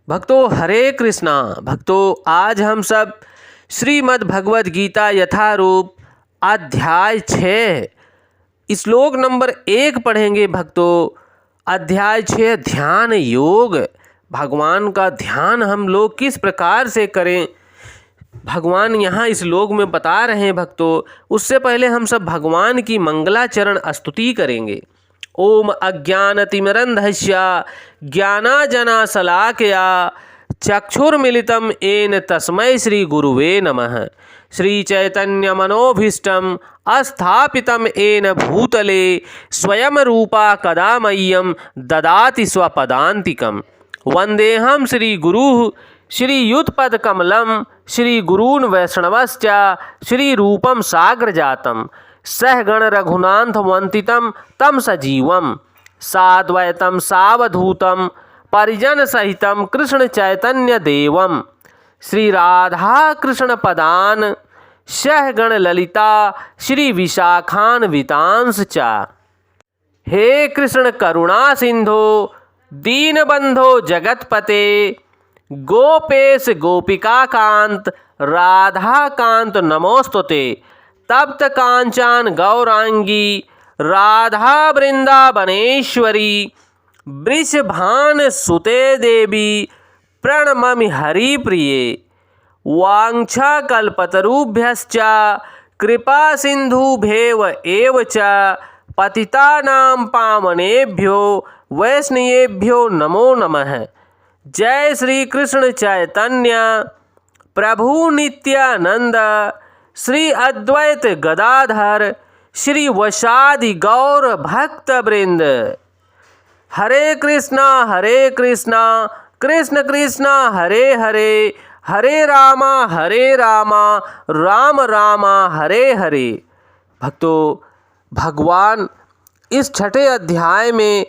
भक्तों हरे कृष्णा। भक्तों आज हम सब श्रीमद् भगवद गीता यथारूप अध्याय 6 श्लोक नंबर 1 पढ़ेंगे। भक्तों अध्याय 6 ध्यान योग। भगवान का ध्यान हम लोग किस प्रकार से करें, भगवान यहाँ इस श्लोक में बता रहे हैं। भक्तों उससे पहले हम सब भगवान की मंगलाचरण स्तुति करेंगे। ओम अज्ञानतिमिरन्धस्य ज्ञानांजनशलाकया चक्षुर्मिलितं येन तस्मै श्री गुरुवे नमः। श्री चैतन्य मनोभीष्टं स्थापितं येन भूतले स्वयं रूपा कदा मह्यं ददाति स्वपदान्तिकं। वन्देऽहं श्री गुरुः श्रीयुतपदकमलं श्री गुरून् वैष्णवश्च श्री रूपं साग्रजातं सहगण रघुनाथ वंदितं तम सजीवं साद्वैतं सावधूतं परिजन सहितं कृष्ण चैतन्य देवं श्री राधा कृष्ण पदान सहगण ललिता श्री विशाखान वितांस च। हे कृष्ण करुणा सिंधो दीनबंधो जगतपते गोपेश गोपिका कांत राधा कांत नमोस्तुते। तप्त कांचन गौरांगी राधा वृंदावनेश्वरी वृषभान सुते देवी प्रणममि हरिप्रिये। वाञ्छा कल्पतरुभ्यश्च कृपा सिन्धुभ्येव एव च पतितानां पावनेभ्यो वैष्णवेभ्यो नमो नमः। जय श्री कृष्ण चैतन्य प्रभु नित्यानंद श्री अद्वैत गदाधर श्री वशादि गौर भक्त वृंद। हरे कृष्णा कृष्ण कृष्णा हरे हरे हरे रामा राम रामा हरे हरे। भक्तों भगवान इस छठे अध्याय में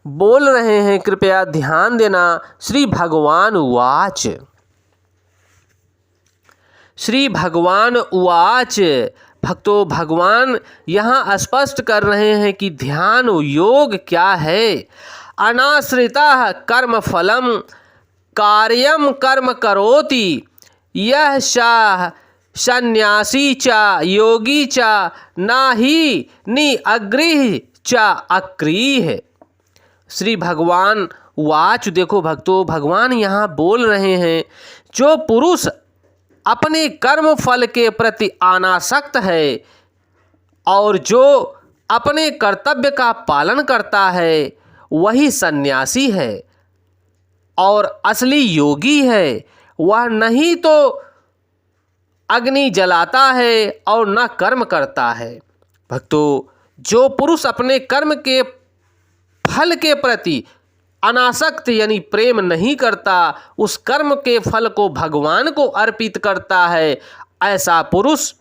बोल रहे हैं, कृपया ध्यान देना। श्री भगवान उवाच श्री भगवान उवाच। भक्तों भगवान यहाँ स्पष्ट कर रहे हैं कि ध्यान योग क्या है। अनाश्रितः कर्म फलम कार्यम कर्म करोति यह शाह सन्यासी च योगी च नाहि निअग्रिह च अक्रिय। श्री भगवान वाच। देखो भक्तों भगवान यहाँ बोल रहे हैं, जो पुरुष अपने कर्म फल के प्रति अनासक्त है और जो अपने कर्तव्य का पालन करता है वही सन्यासी है और असली योगी है। वह नहीं तो अग्नि जलाता है और न कर्म करता है। भक्तों जो पुरुष अपने कर्म के फल के प्रति अनासक्त यानी प्रेम नहीं करता, उस कर्म के फल को भगवान को अर्पित करता है, ऐसा पुरुष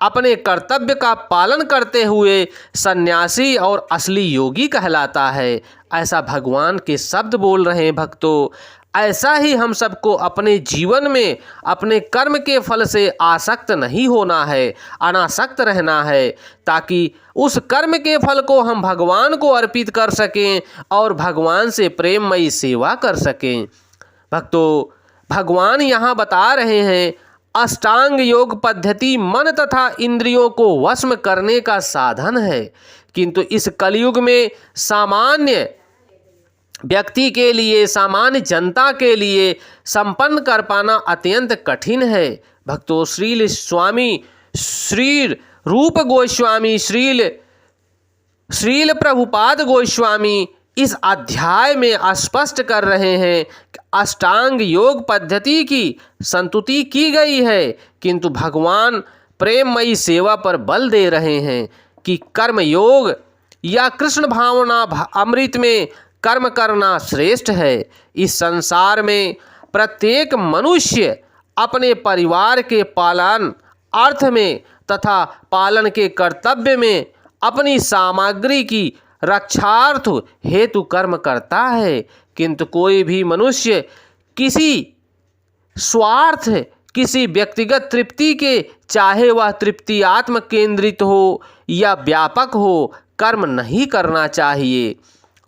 अपने कर्तव्य का पालन करते हुए सन्यासी और असली योगी कहलाता है। ऐसा भगवान के शब्द बोल रहे हैं। भक्तों ऐसा ही हम सबको अपने जीवन में अपने कर्म के फल से आसक्त नहीं होना है, अनासक्त रहना है, ताकि उस कर्म के फल को हम भगवान को अर्पित कर सकें और भगवान से प्रेममयी सेवा कर सकें। भक्तों भगवान यहाँ बता रहे हैं, अष्टांग योग पद्धति मन तथा इंद्रियों को वश में करने का साधन है, किंतु इस कलयुग में सामान्य व्यक्ति के लिए, सामान्य जनता के लिए संपन्न कर पाना अत्यंत कठिन है। भक्तों श्रील स्वामी श्री रूप गोस्वामी श्रील प्रभुपाद गोस्वामी इस अध्याय में स्पष्ट कर रहे हैं कि अष्टांग योग पद्धति की संतुति की गई है, किंतु भगवान प्रेममयी सेवा पर बल दे रहे हैं कि कर्म योग या कृष्ण भावना अमृत में कर्म करना श्रेष्ठ है। इस संसार में प्रत्येक मनुष्य अपने परिवार के पालन अर्थ में तथा पालन के कर्तव्य में अपनी सामग्री की रक्षार्थ हेतु कर्म करता है, किंतु कोई भी मनुष्य किसी स्वार्थ किसी व्यक्तिगत तृप्ति के, चाहे वह तृप्ति आत्म केंद्रित हो या व्यापक हो, कर्म नहीं करना चाहिए।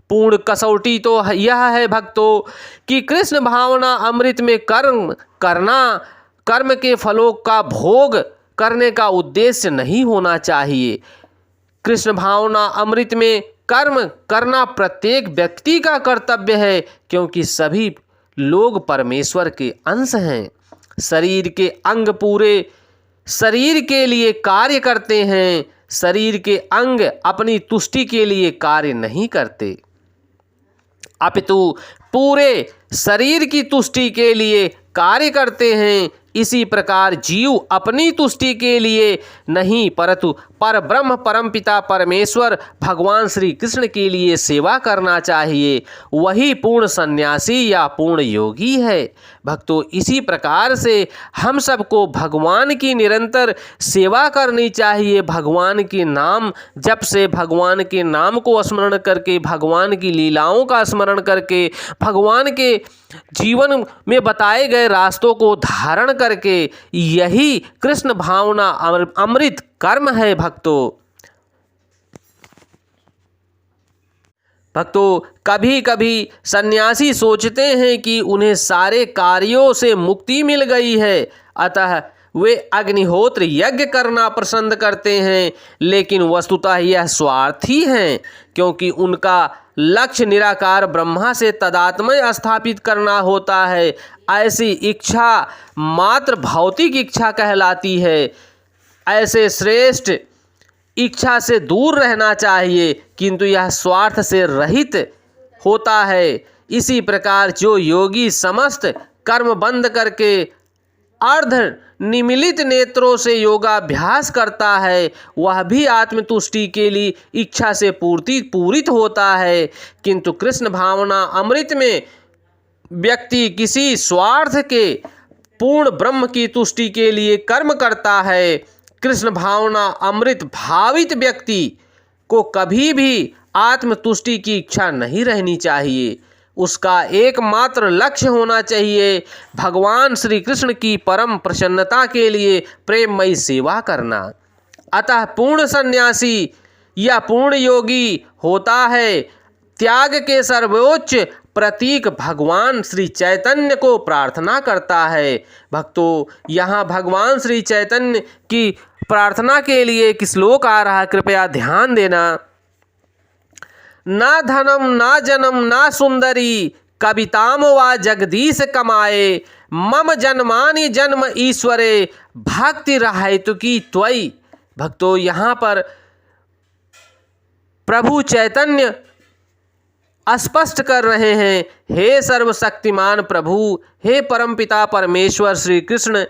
पूर्ण कसौटी तो यह है भक्तों कि कृष्ण भावना अमृत में कर्म करना कर्म के फलों का भोग करने का उद्देश्य नहीं होना चाहिए। कृष्ण भावना अमृत में कर्म करना प्रत्येक व्यक्ति का कर्तव्य है, क्योंकि सभी लोग परमेश्वर के अंश हैं। शरीर के अंग पूरे शरीर के लिए कार्य करते हैं, शरीर के अंग अपनी तुष्टि के लिए कार्य नहीं करते, अपितु पूरे शरीर की तुष्टि के लिए कार्य करते हैं। इसी प्रकार जीव अपनी तुष्टि के लिए नहीं परंतु पर ब्रह्म परमपिता परमेश्वर भगवान श्री कृष्ण के लिए सेवा करना चाहिए। वही पूर्ण सन्यासी या पूर्ण योगी है। भक्तों, इसी प्रकार से हम सबको भगवान की निरंतर सेवा करनी चाहिए। भगवान के नाम जप से, भगवान के नाम को स्मरण करके, भगवान की लीलाओं का स्मरण करके, भगवान के जीवन में बताए गए रास्तों को धारण करके, यही कृष्ण भावना अमृत कर्म है। भक्तों, कभी कभी सन्यासी सोचते हैं कि उन्हें सारे कार्यों से मुक्ति मिल गई है, अतः वे अग्निहोत्र यज्ञ करना पसंद करते हैं, लेकिन वस्तुतः यह स्वार्थी हैं, क्योंकि उनका लक्ष्य निराकार ब्रह्मा से तदात्म्य स्थापित करना होता है। ऐसी इच्छा मात्र भौतिक इच्छा कहलाती है। ऐसे श्रेष्ठ इच्छा से दूर रहना चाहिए, किंतु यह स्वार्थ से रहित होता है। इसी प्रकार जो योगी समस्त कर्म बंद करके अर्ध निमीलित नेत्रों से योगाभ्यास करता है, वह भी आत्मतुष्टि के लिए इच्छा से पूरित होता है। किंतु कृष्ण भावना अमृत में व्यक्ति किसी स्वार्थ के पूर्ण ब्रह्म की तुष्टि के लिए कर्म करता है। कृष्ण भावना अमृत भावित व्यक्ति को कभी भी आत्मतुष्टि की इच्छा नहीं रहनी चाहिए। उसका एकमात्र लक्ष्य होना चाहिए भगवान श्री कृष्ण की परम प्रसन्नता के लिए प्रेममयी सेवा करना। अतः पूर्ण सन्यासी या पूर्ण योगी होता है त्याग के सर्वोच्च प्रतीक भगवान श्री चैतन्य को प्रार्थना करता है। भक्तों, यहाँ भगवान श्री चैतन्य की प्रार्थना के लिए एक श्लोक आ रहा है, कृपया ध्यान देना। ना धनम ना जनम ना सुंदरी कविताम वा जगदीश कमाए, मम जन्मानि जन्म ईश्वरे भक्ति रहैतुकी त्वयि। भक्तों, यहाँ पर प्रभु चैतन्य स्पष्ट कर रहे हैं, हे सर्वशक्तिमान प्रभु, हे परमपिता परमेश्वर श्री कृष्ण,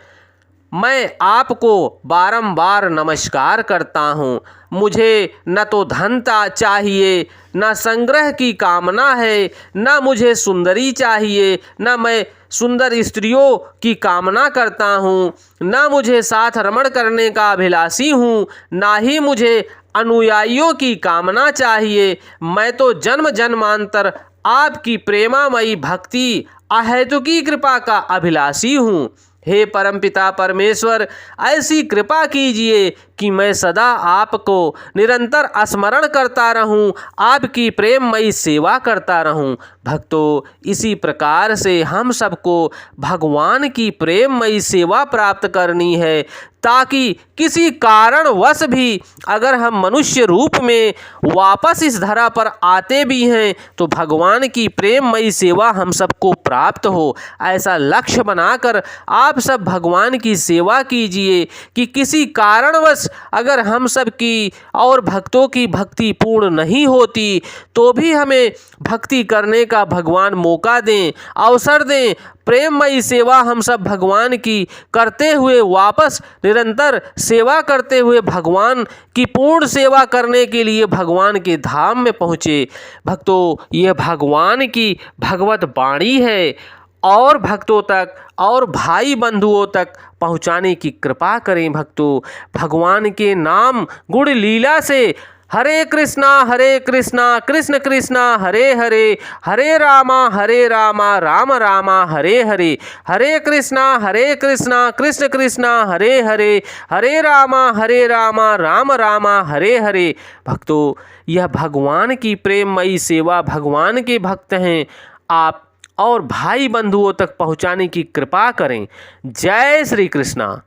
मैं आपको बारंबार नमस्कार करता हूँ। मुझे न तो धन चाहिए, न संग्रह की कामना है, न मुझे सुंदरी चाहिए, न मैं सुंदर स्त्रियों की कामना करता हूँ, न मुझे साथ रमण करने का अभिलाषी हूँ, ना ही मुझे अनुयायियों की कामना चाहिए। मैं तो जन्म जन्मांतर आपकी प्रेमामयी भक्ति अहेतुकी कृपा का अभिलाषी हूँ। हे परमपिता परमेश्वर, ऐसी कृपा कीजिए कि मैं सदा आपको निरंतर स्मरण करता रहूं, आपकी प्रेममयी सेवा करता रहूं। भक्तों, इसी प्रकार से हम सबको भगवान की प्रेममयी सेवा प्राप्त करनी है, ताकि किसी कारणवश भी अगर हम मनुष्य रूप में वापस इस धरा पर आते भी हैं तो भगवान की प्रेममयी सेवा हम सबको प्राप्त हो। ऐसा लक्ष्य बनाकर आप सब भगवान की सेवा कीजिए कि किसी कारणवश अगर हम सब की और भक्तों की भक्ति पूर्ण नहीं होती तो भी हमें भक्ति करने का भगवान मौका दें, अवसर दें। प्रेममयी सेवा हम सब भगवान की करते हुए वापस निरंतर सेवा करते हुए भगवान की पूर्ण सेवा करने के लिए भगवान के धाम में पहुँचे। भक्तों, ये भगवान की भगवत वाणी है और भक्तों तक और भाई बंधुओं तक पहुँचाने की कृपा करें। भक्तों, भगवान के नाम गुण लीला से हरे कृष्णा कृष्ण कृष्णा हरे हरे, हरे रामा राम रामा हरे हरे, हरे कृष्णा कृष्ण कृष्णा हरे हरे, हरे रामा राम रामा हरे हरे। भक्तों, यह भगवान की प्रेममयी सेवा भगवान के भक्त हैं आप और भाई बंधुओं तक पहुंचाने की कृपा करें। जय श्री कृष्णा।